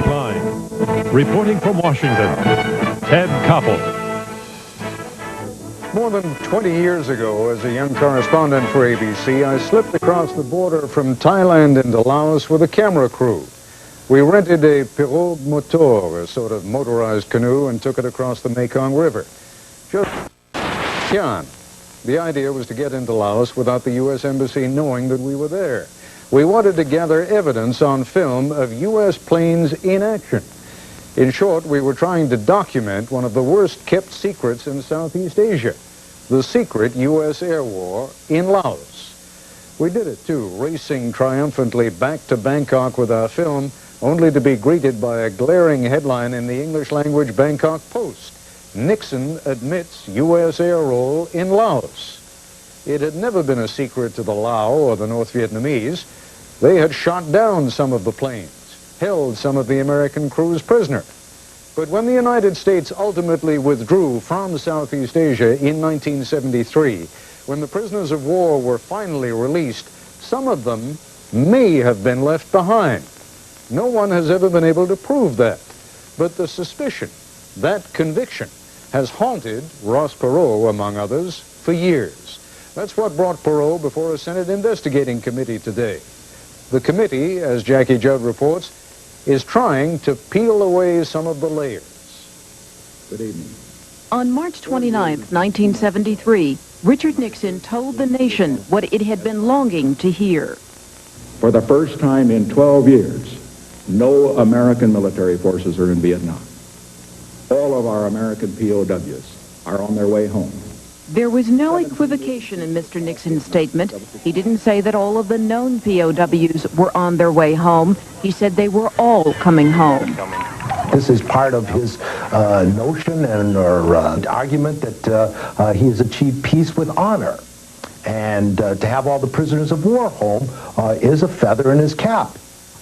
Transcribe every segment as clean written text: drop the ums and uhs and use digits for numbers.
Nightline. Reporting from Washington, Ted Koppel. More than 20 years ago, as a young correspondent for ABC, I slipped across the border from Thailand into Laos with a camera crew. We rented a Perot motor, a sort of motorized canoe, and took it across the Mekong River. Just the idea was to get into Laos without the U.S. Embassy knowing that we were there. We wanted to gather evidence on film of U.S. planes in action. In short, we were trying to document one of the worst-kept secrets in Southeast Asia, the secret U.S. air war in Laos. We did it, too, racing triumphantly back to Bangkok with our film, only to be greeted by a glaring headline in the English-language Bangkok Post. Nixon admits U.S. air role in Laos. It had never been a secret to the Lao or the North Vietnamese. They had shot down some of the planes, held some of the American crews prisoner. But when the United States ultimately withdrew from Southeast Asia in 1973, when the prisoners of war were finally released, some of them may have been left behind. No one has ever been able to prove that. But the suspicion, that conviction, has haunted Ross Perot, among others, for years. That's what brought Perot before a Senate investigating committee today. The committee, as Jackie Judd reports, is trying to peel away some of the layers. Good evening. On March 29, 1973, Richard Nixon told the nation what it had been longing to hear. For the first time in 12 years, no American military forces are in Vietnam. All of our American POWs are on their way home. There was no equivocation in Mr. Nixon's statement. He didn't say that all of the known POWs were on their way home. He said they were all coming home. This is part of his notion or argument that he has achieved peace with honor. And to have all the prisoners of war home is a feather in his cap.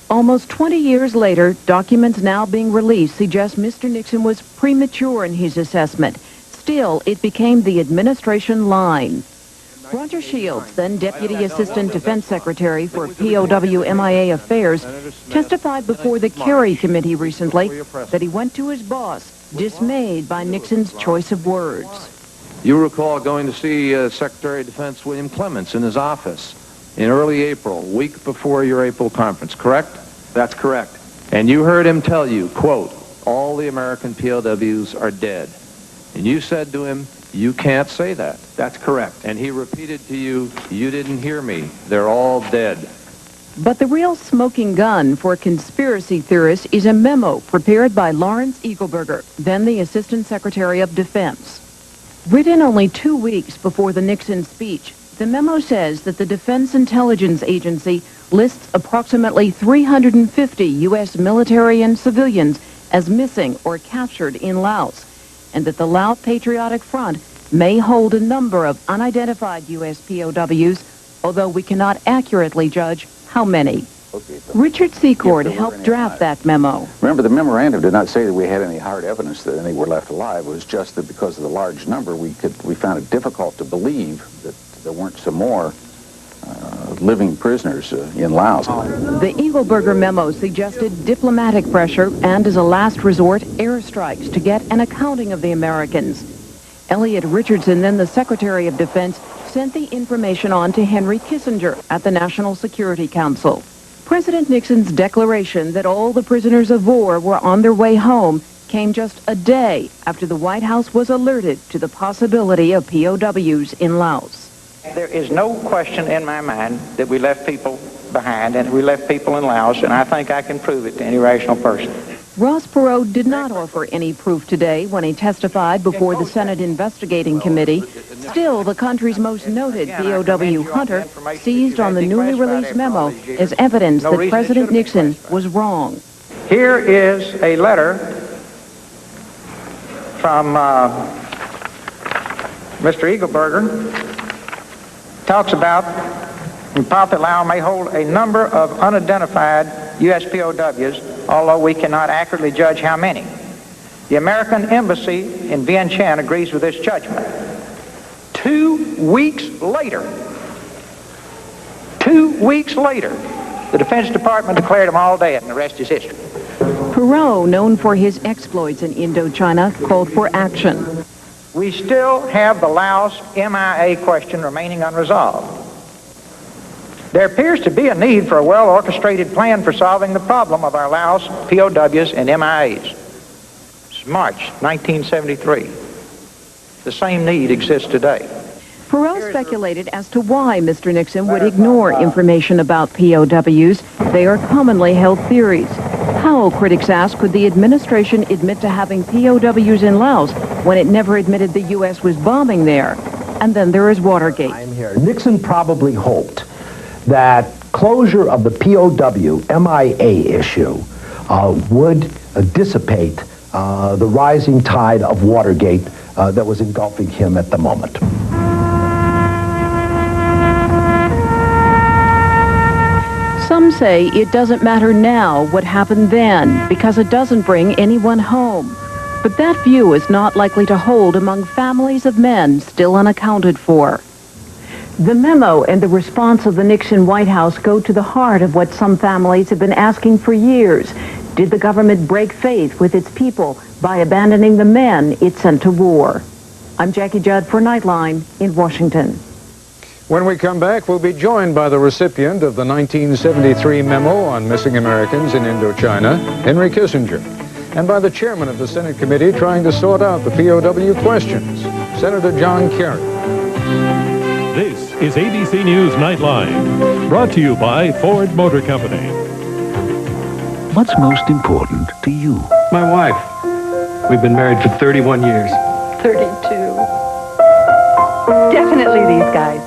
Almost 20 years later, documents now being released suggest Mr. Nixon was premature in his assessment. Still, it became the administration line. Roger Shields, then Deputy Assistant Defense Secretary for POW MIA Affairs, testified before the Kerry Committee recently that he went to his boss, dismayed by Nixon's choice of words. You recall going to see Secretary of Defense William Clements in his office in early April, week before your April conference, correct? That's correct. And you heard him tell you, quote, all the American POWs are dead. And you said to him, you can't say that. That's correct. And he repeated to you, you didn't hear me. They're all dead. But the real smoking gun for conspiracy theorists is a memo prepared by Lawrence Eagleburger, then the Assistant Secretary of Defense. Written only 2 weeks before the Nixon speech, the memo says that the Defense Intelligence Agency lists approximately 350 U.S. military and civilians as missing or captured in Laos, and that the Lao Patriotic Front may hold a number of unidentified U.S. POWs, although we cannot accurately judge how many. Richard Secord helped draft that memo. Remember, the memorandum did not say that we had any hard evidence that any were left alive. It was just that because of the large number, we found it difficult to believe that there weren't some more living prisoners in Laos. The Eagleburger memo suggested diplomatic pressure and, as a last resort, airstrikes to get an accounting of the Americans. Elliot Richardson, then the Secretary of Defense, sent the information on to Henry Kissinger at the National Security Council. President Nixon's declaration that all the prisoners of war were on their way home came just a day after the White House was alerted to the possibility of POWs in Laos. There is no question in my mind that we left people behind and we left people in Laos, and I think I can prove it to any rational person. Ross Perot did not offer any proof today when he testified before the Senate Investigating Committee. Still, the country's most noted POW hunter seized on the newly released memo as evidence that President Nixon was wrong. Here is a letter from Mr. Eagleburger. Talks about that Lao may hold a number of unidentified U.S. POWs, although we cannot accurately judge how many. The American Embassy in Vientiane agrees with this judgment. 2 weeks later, the Defense Department declared them all dead, and the rest is history. Perot, known for his exploits in Indochina, called for action. We still have the Laos MIA question remaining unresolved. There appears to be a need for a well-orchestrated plan for solving the problem of our Laos POWs and MIAs. It's March 1973. The same need exists today. Perot speculated as to why Mr. Nixon would ignore information about POWs. They are commonly held theories. How, critics ask, could the administration admit to having POWs in Laos when it never admitted the U.S. was bombing there? And then there is Watergate. I'm here. Nixon probably hoped that closure of the POW MIA issue would dissipate the rising tide of Watergate that was engulfing him at the moment. Some say it doesn't matter now what happened then because it doesn't bring anyone home. But that view is not likely to hold among families of men still unaccounted for. The memo and the response of the Nixon White House go to the heart of what some families have been asking for years. Did the government break faith with its people by abandoning the men it sent to war? I'm Jackie Judd for Nightline in Washington. When we come back, we'll be joined by the recipient of the 1973 memo on missing Americans in Indochina, Henry Kissinger, and by the chairman of the Senate committee trying to sort out the POW questions, Senator John Kerry. This is ABC News Nightline, brought to you by Ford Motor Company. What's most important to you? My wife. We've been married for 31 years. 32. Definitely these guys.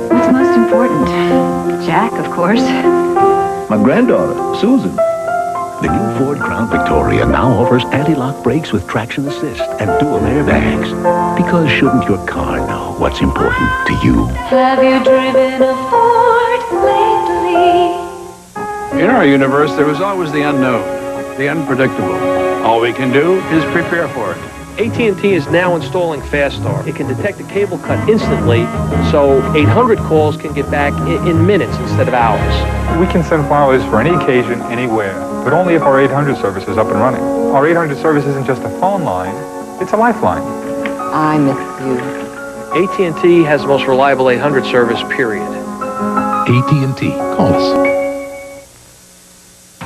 What's most important? Jack, of course. My granddaughter, Susan. The new Ford Crown Victoria now offers anti-lock brakes with traction assist and dual airbags. Because shouldn't your car know what's important to you? Have you driven a Ford lately? In our universe, there is always the unknown, the unpredictable. All we can do is prepare for it. AT&T is now installing Fast Start. It can detect a cable cut instantly, so 800 calls can get back in minutes instead of hours. We can send flowers for any occasion, anywhere, but only if our 800 service is up and running. Our 800 service isn't just a phone line, it's a lifeline. I miss you. AT&T has the most reliable 800 service, period. AT&T. Call us.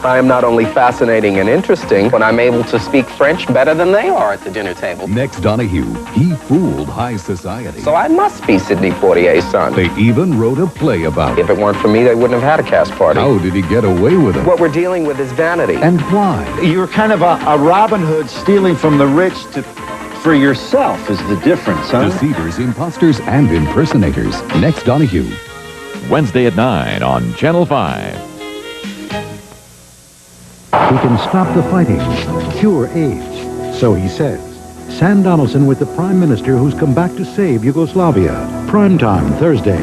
I am not only fascinating and interesting, but I'm able to speak French better than they are at the dinner table. Next Donahue, he fooled high society. So I must be Sidney Poitier's son. They even wrote a play about it. If it weren't for me, they wouldn't have had a cast party. How did he get away with it? What we're dealing with is vanity. And why? You're kind of a Robin Hood stealing from the rich for yourself is the difference, huh? Deceivers, imposters, and impersonators. Next Donahue. Wednesday at 9 on Channel 5. We can stop the fighting, cure AIDS, so he says. Sam Donaldson with the Prime Minister who's come back to save Yugoslavia. Primetime, Thursday.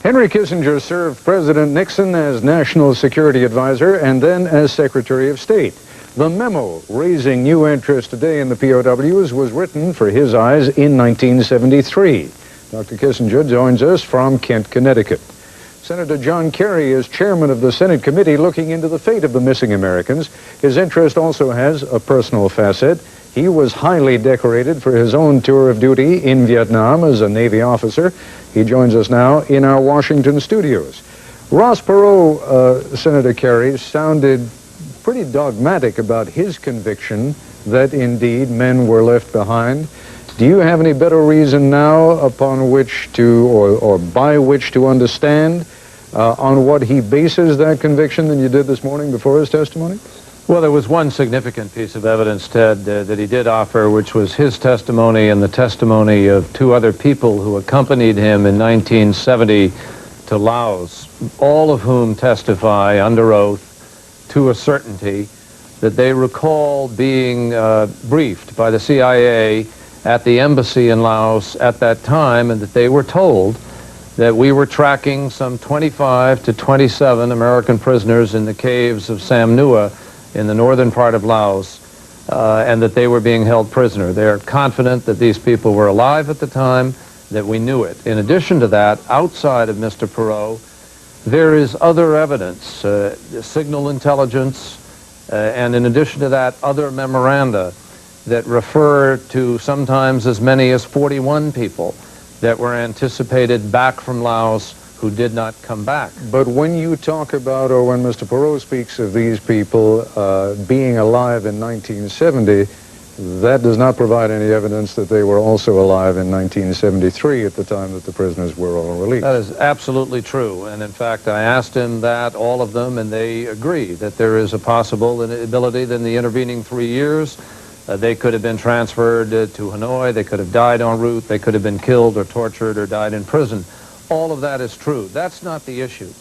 Henry Kissinger served President Nixon as National Security Advisor and then as Secretary of State. The memo raising new interest today in the POWs was written for his eyes in 1973. Dr. Kissinger joins us from Kent, Connecticut. Senator John Kerry is chairman of the Senate committee looking into the fate of the missing Americans. His interest also has a personal facet. He was highly decorated for his own tour of duty in Vietnam as a Navy officer. He joins us now in our Washington studios. Ross Perot, Senator Kerry, sounded pretty dogmatic about his conviction that indeed men were left behind. Do you have any better reason now upon which to, or by which to understand on what he bases that conviction than you did this morning before his testimony? Well, there was one significant piece of evidence, Ted, that he did offer, which was his testimony and the testimony of two other people who accompanied him in 1970 to Laos, all of whom testify under oath to a certainty that they recall being briefed by the CIA at the embassy in Laos at that time, and that they were told that we were tracking some 25 to 27 American prisoners in the caves of Sam Nua in the northern part of Laos, and that they were being held prisoner. They are confident that these people were alive at the time, that we knew it. In addition to that, outside of Mr. Perot, There is other evidence, signal intelligence, and in addition to that, other memoranda that refer to sometimes as many as 41 people that were anticipated back from Laos who did not come back. But when you talk about, or when Mr. Perot speaks of these people being alive in 1970, that does not provide any evidence that they were also alive in 1973 at the time that the prisoners were all released. That is absolutely true. And in fact, I asked him that, all of them, and they agree that there is a possibility that in the intervening 3 years, they could have been transferred to Hanoi, they could have died en route, they could have been killed or tortured or died in prison. All of that is true. That's not the issue.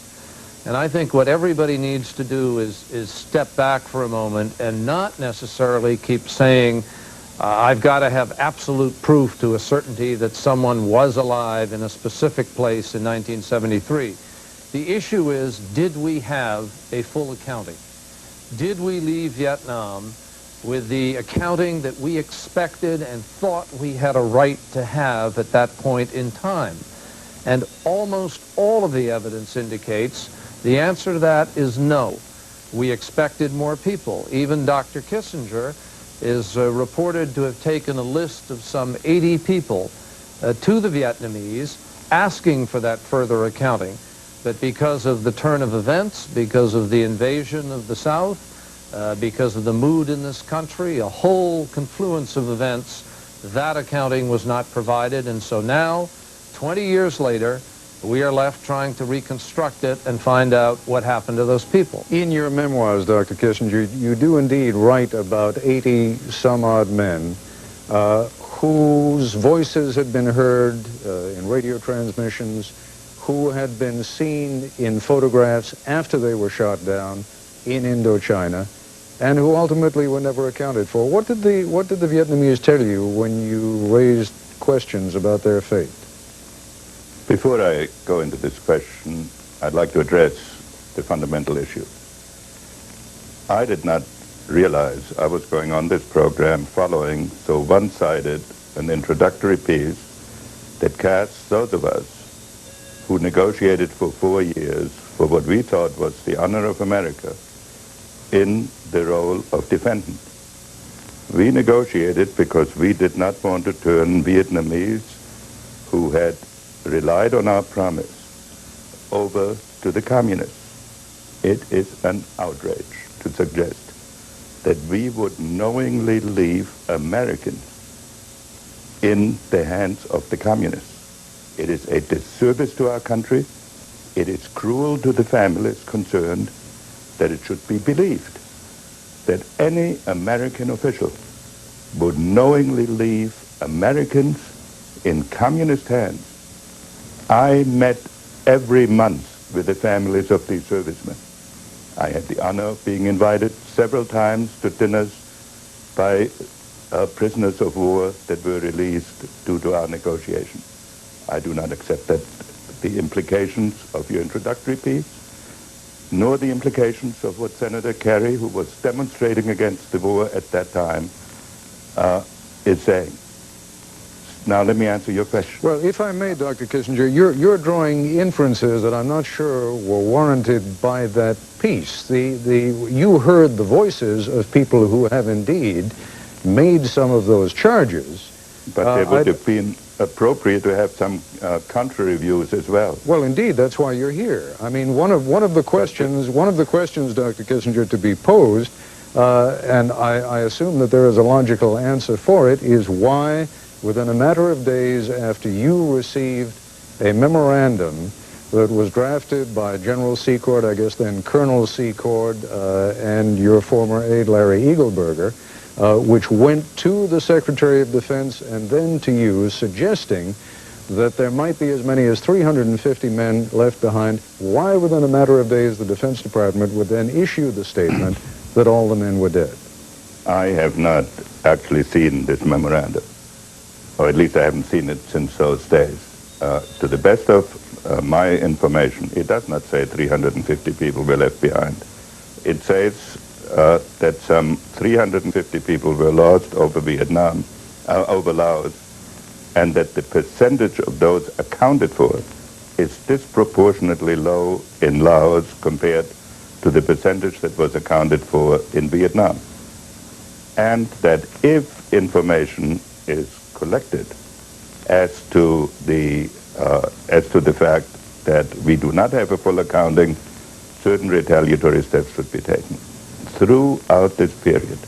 And I think what everybody needs to do is step back for a moment and not necessarily keep saying, I've got to have absolute proof to a certainty that someone was alive in a specific place in 1973. The issue is, did we have a full accounting? Did we leave Vietnam with the accounting that we expected and thought we had a right to have at that point in time? And almost all of the evidence indicates the answer to that is no. We expected more people. Even Dr. Kissinger is reported to have taken a list of some 80 people to the Vietnamese asking for that further accounting. But because of the turn of events, because of the invasion of the South, because of the mood in this country, a whole confluence of events, that accounting was not provided. And so now, 20 years later, we are left trying to reconstruct it and find out what happened to those people. In your memoirs, Dr. Kissinger, you do indeed write about 80-some-odd men whose voices had been heard in radio transmissions, who had been seen in photographs after they were shot down in Indochina, and who ultimately were never accounted for. What did the Vietnamese tell you when you raised questions about their fate? Before I go into this question, I'd like to address the fundamental issue. I did not realize I was going on this program following so one-sided an introductory piece that casts those of us who negotiated for 4 years for what we thought was the honor of America in the role of defendant. We negotiated because we did not want to turn Vietnamese who had relied on our promise over to the communists. It is an outrage to suggest that we would knowingly leave Americans in the hands of the communists. It is a disservice to our country. It is cruel to the families concerned that it should be believed that any American official would knowingly leave Americans in communist hands. I met every month with the families of these servicemen. I had the honor of being invited several times to dinners by prisoners of war that were released due to our negotiation. I do not accept that the implications of your introductory piece, nor the implications of what Senator Kerry, who was demonstrating against the war at that time, is saying. Now, let me answer your question. Well, if I may, Dr. Kissinger, you're drawing inferences that I'm not sure were warranted by that piece. You heard the voices of people who have indeed made some of those charges. But they would have been appropriate to have some contrary views as well. Well, indeed, that's why you're here. I mean, one of the questions, Dr. Kissinger, to be posed, and I assume that there is a logical answer for it, is why, within a matter of days after you received a memorandum that was drafted by General Secord, I guess then Colonel Secord, and your former aide Larry Eagleburger, which went to the Secretary of Defense and then to you, suggesting that there might be as many as 350 men left behind, why within a matter of days the Defense Department would then issue the statement that all the men were dead? I have not actually seen this memorandum, or at least I haven't seen it since those days. To the best of my information, it does not say 350 people were left behind. It says that some 350 people were lost over Vietnam, over Laos, and that the percentage of those accounted for is disproportionately low in Laos compared to the percentage that was accounted for in Vietnam. And that if information is collected as to the fact that we do not have a full accounting, certain retaliatory steps should be taken. Throughout this period,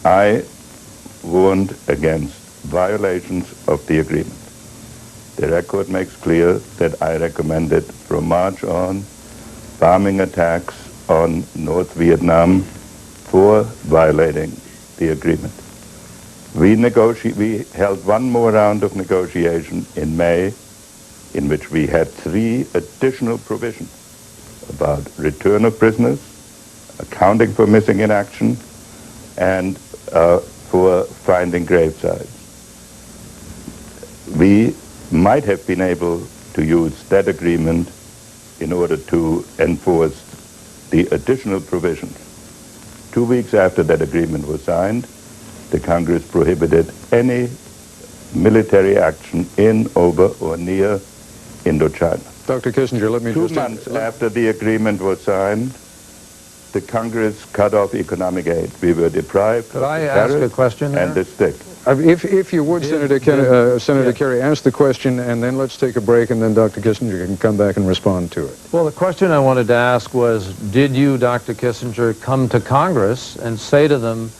I warned against violations of the agreement. The record makes clear that I recommended from March on bombing attacks on North Vietnam for violating the agreement. We held one more round of negotiation in May, in which we had 3 additional provisions about return of prisoners, accounting for missing in action, and for finding gravesites. We might have been able to use that agreement in order to enforce the additional provisions. 2 weeks after that agreement was signed, the Congress prohibited any military action in, over, or near Indochina. Dr. Kissinger, let me 2 just... months after the agreement was signed, the Congress cut off economic aid. We were deprived Could of I the ask carrot a question there? and the stick. If you would, Senator Kerry, ask the question, and then let's take a break, and then Dr. Kissinger can come back and respond to it. Well, the question I wanted to ask was, did you, Dr. Kissinger, come to Congress and say to them,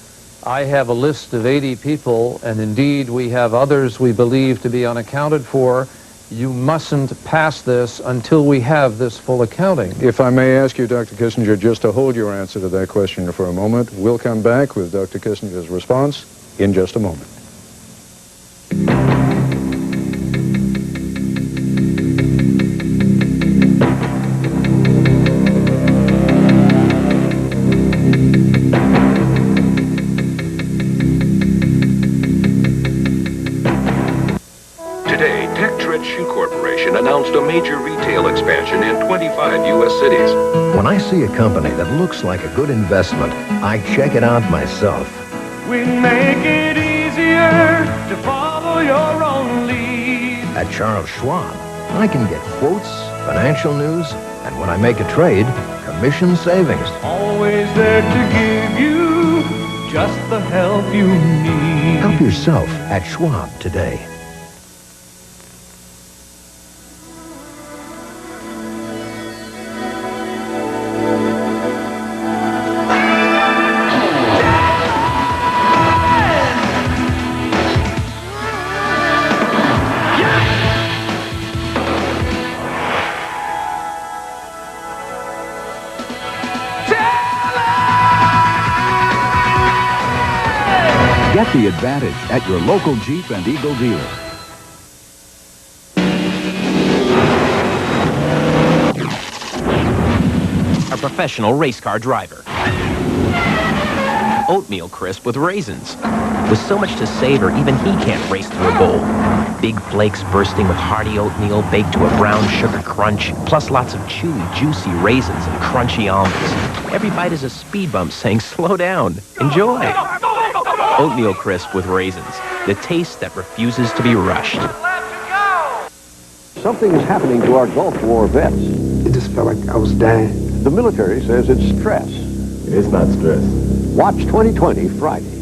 I have a list of 80 people, and indeed we have others we believe to be unaccounted for. You mustn't pass this until we have this full accounting. If I may ask you, Dr. Kissinger, just to hold your answer to that question for a moment. We'll come back with Dr. Kissinger's response in just a moment. Announced a major retail expansion in 25 U.S. cities. When I see a company that looks like a good investment, I check it out myself. We make it easier to follow your own lead. At Charles Schwab, I can get quotes, financial news, and when I make a trade, commission savings. Always there to give you just the help you need. Help yourself at Schwab today. Get the advantage at your local Jeep and Eagle dealer. A professional race car driver. Oatmeal crisp with raisins. With so much to savor, even he can't race through a bowl. Big flakes bursting with hearty oatmeal baked to a brown sugar crunch, plus lots of chewy, juicy raisins and crunchy almonds. Every bite is a speed bump saying, slow down, enjoy. Oatmeal crisp with raisins, the taste that refuses to be rushed. Something is happening to our Gulf War vets. It just felt like I was dying. The military says it's stress. It is not stress. Watch 2020 Friday.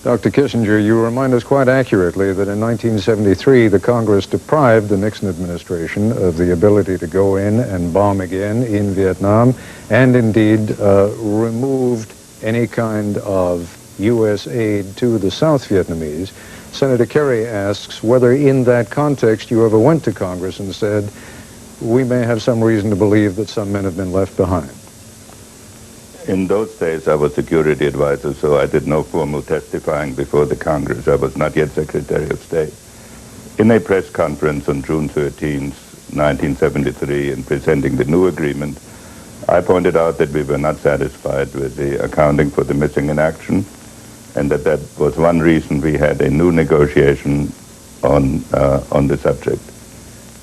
Dr. Kissinger, you remind us quite accurately that in 1973, the Congress deprived the Nixon administration of the ability to go in and bomb again in Vietnam, and indeed removed any kind of U.S. aid to the South Vietnamese. Senator Kerry asks whether in that context you ever went to Congress and said, we may have some reason to believe that some men have been left behind. In those days, I was security advisor, so I did no formal testifying before the Congress. I was not yet Secretary of State. In a press conference on June 13th, 1973, in presenting the new agreement, I pointed out that we were not satisfied with the accounting for the missing in action, and that was one reason we had a new negotiation on the subject.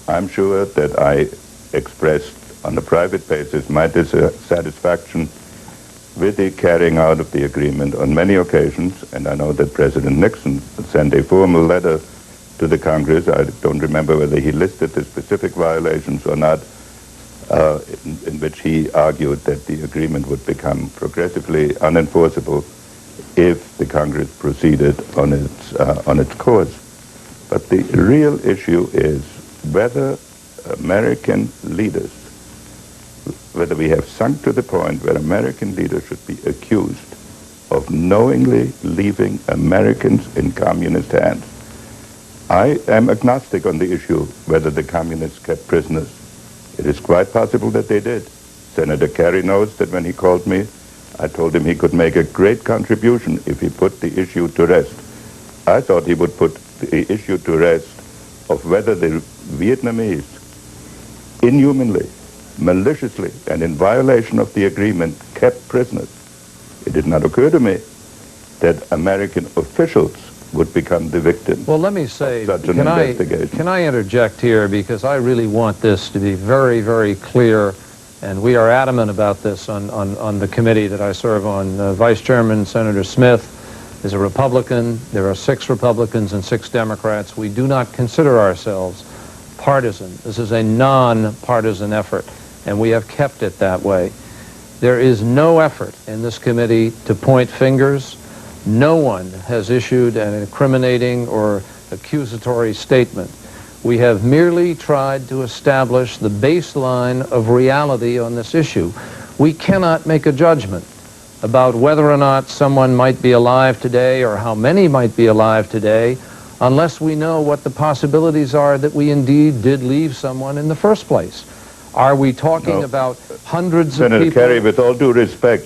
I'm sure that I expressed on a private basis my dissatisfaction with the carrying out of the agreement on many occasions, and I know that President Nixon sent a formal letter to the Congress. I don't remember whether he listed the specific violations or not, in which he argued that the agreement would become progressively unenforceable if the Congress proceeded on its course. But the real issue is whether American leaders, whether we have sunk to the point where American leaders should be accused of knowingly leaving Americans in communist hands. I am agnostic on the issue whether the communists kept prisoners. It is quite possible that they did. Senator Kerry knows that when he called me, I told him he could make a great contribution if he put the issue to rest. I thought he would put the issue to rest of whether the Vietnamese inhumanly, maliciously, and in violation of the agreement kept prisoners. It did not occur to me that American officials would become the victims. Well, let me say, of such an investigation. Can I interject here, because I really want this to be very, very clear, and we are adamant about this on the committee that I serve on. Vice Chairman Senator Smith is a Republican. There are 6 Republicans and 6 Democrats. We do not consider ourselves partisan. This is a non-partisan effort, and we have kept it that way. There is no effort in this committee to point fingers. No one has issued an incriminating or accusatory statement. We have merely tried to establish the baseline of reality on this issue. We cannot make a judgment about whether or not someone might be alive today or how many might be alive today unless we know what the possibilities are that we indeed did leave someone in the first place. Are we talking about hundreds of people? Senator Kerry, with all due respect,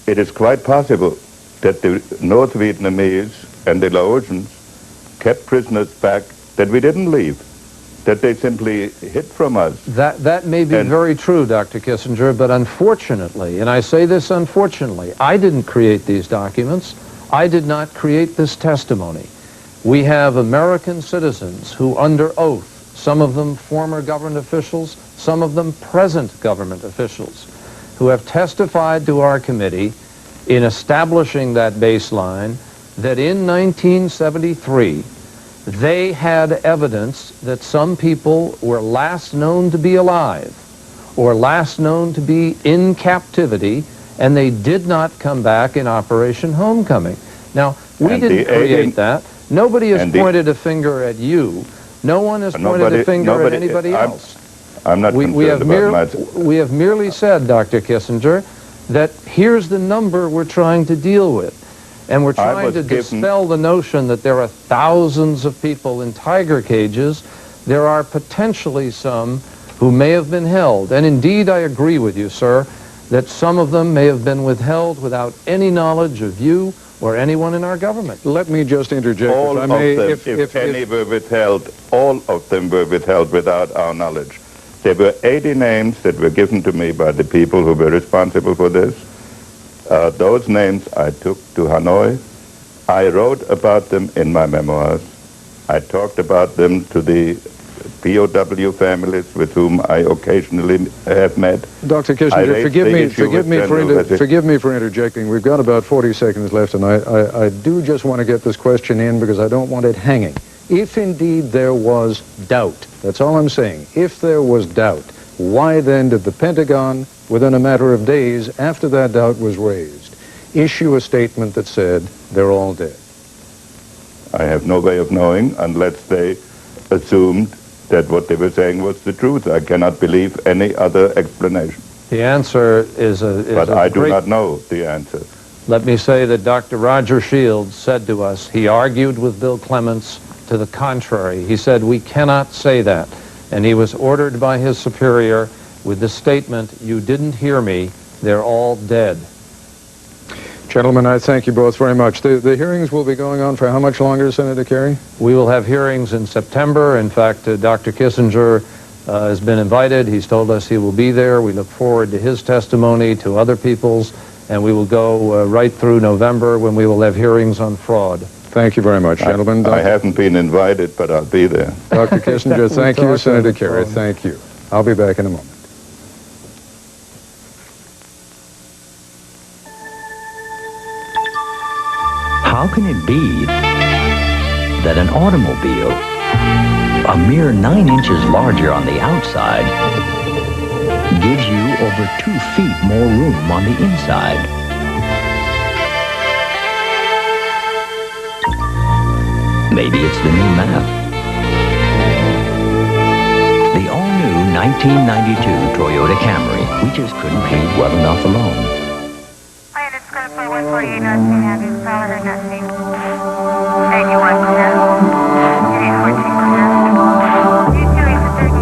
it is quite possible that the North Vietnamese and the Laosians kept prisoners back that we didn't leave, that they simply hid from us. That may be very true, Dr. Kissinger, but unfortunately, and I say this unfortunately, I didn't create these documents. I did not create this testimony. We have American citizens who, under oath, some of them former government officials, some of them present government officials, who have testified to our committee in establishing that baseline that in 1973 they had evidence that some people were last known to be alive or last known to be in captivity, and they did not come back in Operation Homecoming. Now, we didn't create that. Nobody has pointed a finger at you. No one has pointed a finger at anybody else. I'm not concerned about we have merely said, Dr. Kissinger, that here's the number we're trying to deal with. And we're trying to dispel the notion that there are thousands of people in tiger cages. There are potentially some who may have been held. And indeed, I agree with you, sir, that some of them may have been withheld without any knowledge of you or anyone in our government. Let me just interject, all if I may. If any were withheld, all of them were withheld without our knowledge. There were 80 names that were given to me by the people who were responsible for this. Those names I took to Hanoi. I wrote about them in my memoirs. I talked about them to the POW families with whom I occasionally have met. Dr. Kissinger, forgive me for interjecting. We've got about 40 seconds left, and I do just want to get this question in because I don't want it hanging. If indeed there was doubt, that's all I'm saying, if there was doubt, why then did the Pentagon, within a matter of days after that doubt was raised, issue a statement that said they're all dead? I have no way of knowing unless they assumed that what they were saying was the truth. I cannot believe any other explanation. The answer is But I do not know the answer. Let me say that Dr. Roger Shields said to us, he argued with Bill Clements to the contrary. He said, we cannot say that. And he was ordered by his superior with the statement, you didn't hear me, they're all dead. Gentlemen, I thank you both very much. The hearings will be going on for how much longer, Senator Kerry? We will have hearings in September. In fact, Dr. Kissinger has been invited. He's told us he will be there. We look forward to his testimony, to other people's, and we will go right through November when we will have hearings on fraud. Thank you very much, gentlemen. I haven't been invited, but I'll be there. Dr. Kissinger, thank you. Senator Kerry, thank you. I'll be back in a moment. How can it be that an automobile, a mere 9 inches larger on the outside, gives you over 2 feet more room on the inside. Maybe it's the new map. The all-new 1992 Toyota Camry. We just couldn't read well enough alone. Hi, it's going for 148 North Avenue, Solid North 81 clear. 8814 clear. You two is the third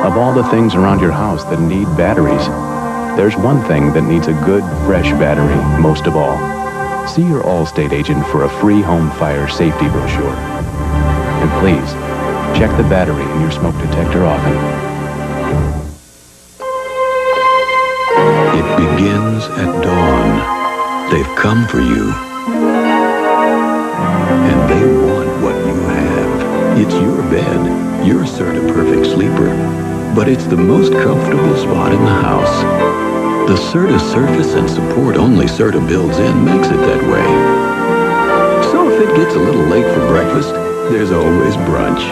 Of all the things around your house that need batteries, there's one thing that needs a good, fresh battery most of all. See your Allstate agent for a free home fire safety brochure. And please, check the battery in your smoke detector often. It begins at dawn. They've come for you. And they want what you have. It's your bed, your Serta Perfect Sleeper. But it's the most comfortable spot in the house. The Serta surface and support only Serta builds in makes it that way. So if it gets a little late for breakfast, there's always brunch.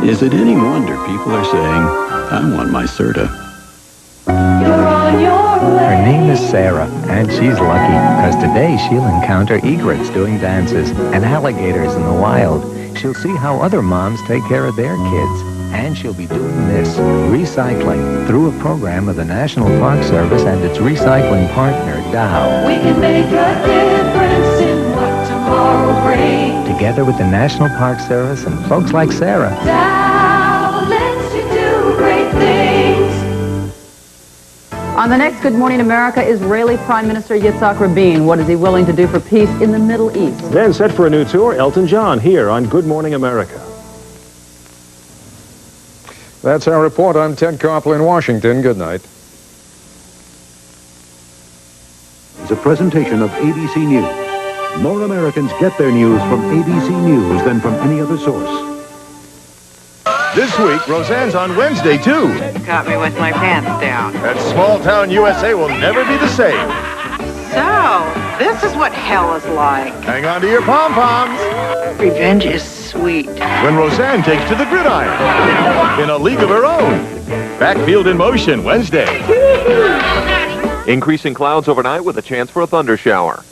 Is it any wonder people are saying, I want my Serta? Her name is Sarah, and she's lucky, because today she'll encounter egrets doing dances and alligators in the wild. She'll see how other moms take care of their kids. And she'll be doing this, recycling, through a program of the National Park Service and its recycling partner, Dow. We can make a difference in what tomorrow brings. Together with the National Park Service and folks like Sarah. Dow lets you do great things. On the next Good Morning America, Israeli Prime Minister Yitzhak Rabin. What is he willing to do for peace in the Middle East? Then set for a new tour, Elton John, here on Good Morning America. That's our report. I'm Ted Koppel in Washington. Good night. It's a presentation of ABC News. More Americans get their news from ABC News than from any other source. This week, Roseanne's on Wednesday, too. Caught me with my pants down. And small town USA will never be the same. So, this is what hell is like. Hang on to your pom-poms. Revenge is sweet. When Roseanne takes to the gridiron in a league of her own. Backfield in motion Wednesday. Increasing clouds overnight with a chance for a thunder shower.